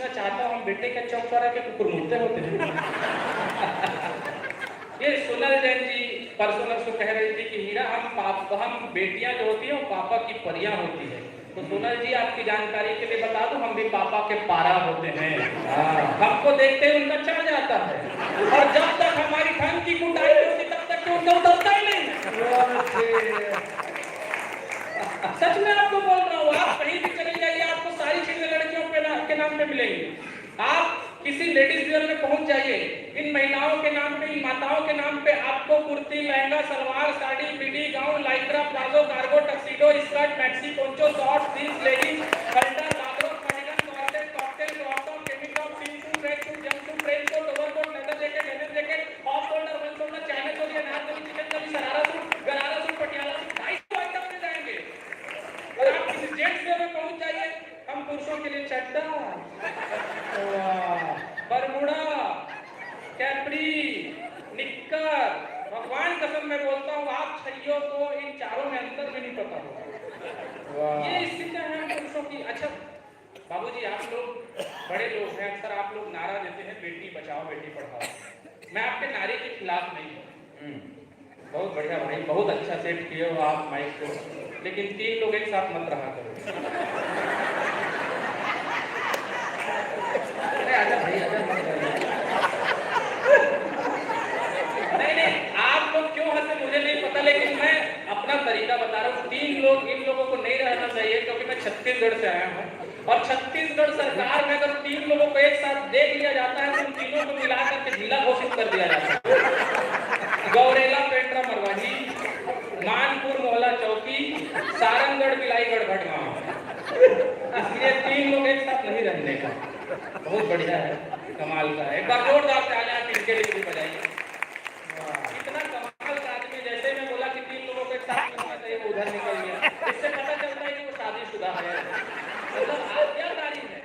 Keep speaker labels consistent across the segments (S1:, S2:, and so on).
S1: पूछना चाहता हूँ, हम बेटे के चौक चौराहे पे कुकुर मुड़ते होते हैं? ये सोनल जैन जी परसों नरसों कह रही थी कि हीरा हम बेटियां जो होती है वो पापा की परियां होती है। तो सोनल जी आपकी जानकारी के लिए बता दूं, हम भी पापा के पारा होते हैं। हमको देखते ही उनका चढ़ जाता है, और जब तक हमारी ढंग की कुटाई होती तब तक तो उनका उतरता ही नहीं। सच में आपको बोल रहा हूँ, आप कहीं भी चले जाइए आपको सारी चीजें लड़कियों के नाम पे मिलेंगी। आप किसी लेडीज वियर में पहुंच जाइए, इन महिलाओं के नाम पे, इन माताओं के नाम पे आपको kurti, lehenga, salwar, sari, midi, gown, Lycra, palazzo, cargo, tuxedo, skirt, maxi, poncho, shorts, jeans, leggings, कल्टर, लाब्रो, cardigan, corset, cocktail, crop top, cami top, swimsuit, tracksuit, jumpsuit, trench coat, overcoat, leather jacket, denim jacket, off shoulder, one shoulder, चाइना choli, anarkali, chikankari, sharara suit, gharara suit, Patiala suit, 250 item में जाएंगे। और आप किसी gents wear में पहुंच जाइए, हम पुरुषों के लिए चड्डा, बरमुडा, कैप्री, निक्कर, भगवान कसम मैं बोलता हूँ आप छइयों को इन चारों में अंतर भी नहीं पता होगा। ये स्थितियां हैं पुरुषों की। अच्छा बाबूजी, आप लोग बड़े लोग हैं, अक्सर आप लोग नारा देते हैं बेटी बचाओ बेटी पढ़ाओ। मैं आपके नारे के खिलाफ नहीं हूँ। बहुत बढ़िया भाई, बहुत अच्छा सेट किए हो आप माइक को, लेकिन 3 लोग एक साथ मत रहा करो। आजा भाई, आजा मत करिए। नहीं, आप लोग क्यों हंसे मुझे नहीं पता, लेकिन मैं अपना तरीका बता रहा हूँ। 3 लोग, इन लोगों को नहीं रहना चाहिए, क्योंकि मैं छत्तीसगढ़ से आया हूँ, और छत्तीसगढ़ सरकार में अगर 3 लोगों को एक साथ देख लिया जाता है तो उन तीनों को मिलाकर के जिला घोषित कर दिया जाता है। गौरेला, पेंड्रा, मरवाही, मानपुर, मोहला चौकी, सारंगगढ़, बिलाईगढ़, भटगांव। इसलिए 3 लोग एक साथ नहीं रहने का। बहुत बढ़िया है, कमाल का है। एक बार जोरदार तालियां इनके लिए भी बजाइए। इतना कमाल का आदमी, जैसे मैं बोला कि 3 लोगों को एक साथ रहना चाहिए, वो उधर निकल गया। इससे पता चलता है कि वो शादीशुदा है। मतलब आज्ञाकारी है,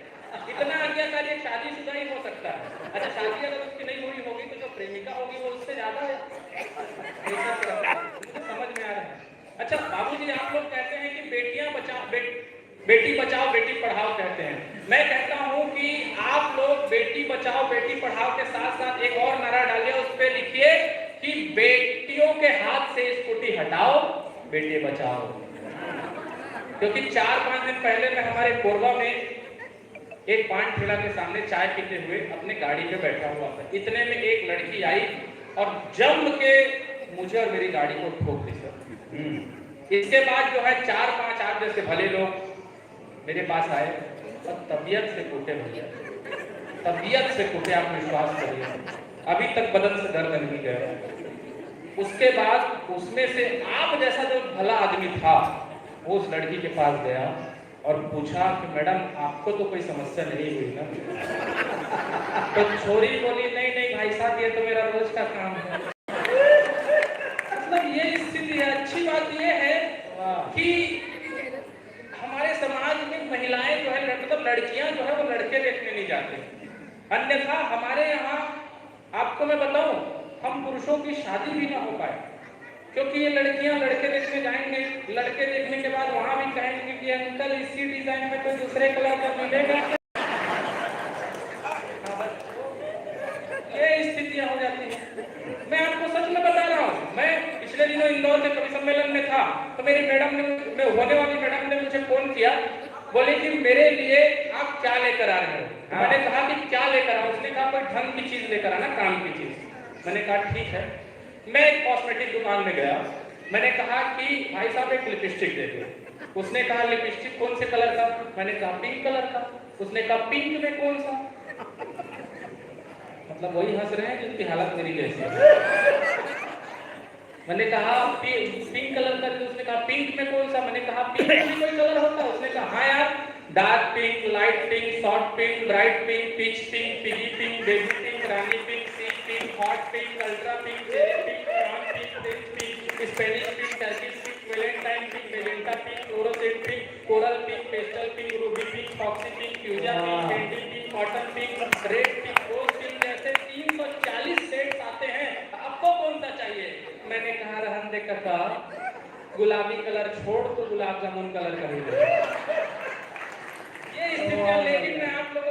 S1: इतना आज्ञाकारी एक शादीशुदा ही हो सकता है। अच्छा, शादी अगर उसकी नहीं हुई होगी तो जो प्रेमिका होगी वो उससे ज्यादा है, समझ में आ रहा है? अच्छा बाबूजी, आप लोग कहते हैं कि बेटी बचाओ बेटी पढ़ाओ कहते हैं। मैं कहता हूं कि आप लोग बेटी बचाओ बेटी पढ़ाओ के साथ साथ एक और नारा डालिए, उस पर लिखिए कि बेटियों के हाथ से स्कूटी हटाओ, बेटे बचाओ। क्योंकि 4-5 दिन पहले मैं हमारे कोरबा में एक पान ठेला के सामने चाय पीते हुए अपने गाड़ी पे बैठा हुआ था। इतने में एक लड़की आई और जम के मुझे और मेरी गाड़ी को ठोक दी सर। इसके बाद जो है 4-5 आप जैसे भले लोग मेरे पास आए और तबीयत से कूटे भैया, तबीयत से कूटे, आप विश्वास करिए, अभी तक बदन से दर्द नहीं गया। उसके बाद उसमें से आप जैसा जो भला आदमी था वो उस लड़की के पास गया और पूछा कि मैडम आपको तो कोई समस्या नहीं हुई ना? तो छोरी बोली नहीं भाई साहब, ये तो मेरा रोज का काम है। मतलब ये स्थिति है। अच्छी बात ये है कि हमारे समाज में महिलाएं जो है, मतलब लड़कियां जो है वो लड़के देखने नहीं जाते। अन्यथा हमारे यहाँ आपको मैं बताऊं, हम पुरुषों की शादी भी ना हो पाए, क्योंकि ये लड़कियां लड़के देखने जाएंगे, लड़के देखने के बाद वहां भी कहेंगे कि अंकल इसी डिजाइन में कोई दूसरे कलर का मिलेगा। ये स्थितियां हो जाती हैं। मैं आपको सच में बता रहा हूँ, मैं पिछले दिनों इंदौर के कवि सम्मेलन में था, तो मेरी मैडम ने, होने वाली मैडम ने मुझे फोन किया, बोले कि मेरे लिए आप क्या लेकर आ रहे हो? मैंने कहा कि क्या लेकर आऊं? उसने कहा कोई ढंग की चीज लेकर आना, काम की चीज। मैंने कहा ठीक है। मैं एक कॉस्मेटिक दुकान में गया, मैंने कहा कि भाई साहब एक लिपस्टिक दे दो। उसने कहा लिपस्टिक कौन से कलर का? मैंने कहा पिंक कलर का। उसने कहा पिंक में कौन सा? मतलब वही हंस रहे हैं जिनकी हालत मेरी जैसी है। मैंने कहा पिंक कलर का। उसने कहा पिंक में कौन सा? मैंने कहा पिंक में भी कोई कलर होता है? उसने कहा हाँ यार, dark pink, light pink, short pink, bright pink, peach pink, piggy pink, baby pink, rani pink, sea pink, hot pink, ultra pink, cherry pink, क्रॉन pink, red pink, Spanish pink, Turkish pink, Valentine pink, magenta pink, fluorescent pink, coral pink, pastel pink, ruby pink, foxy pink, fuchsia pink, candy pink, cotton pink, red pink, rose pink, जैसे 340 sets आते हैं। आपको कौन सा चाहिए? मैंने कहा रहन दे काका, गुलाबी कलर छोड़ तो गुलाब जामुन कलर का ही दे। ये स्थितियां, लेकिन मैं आप लोगों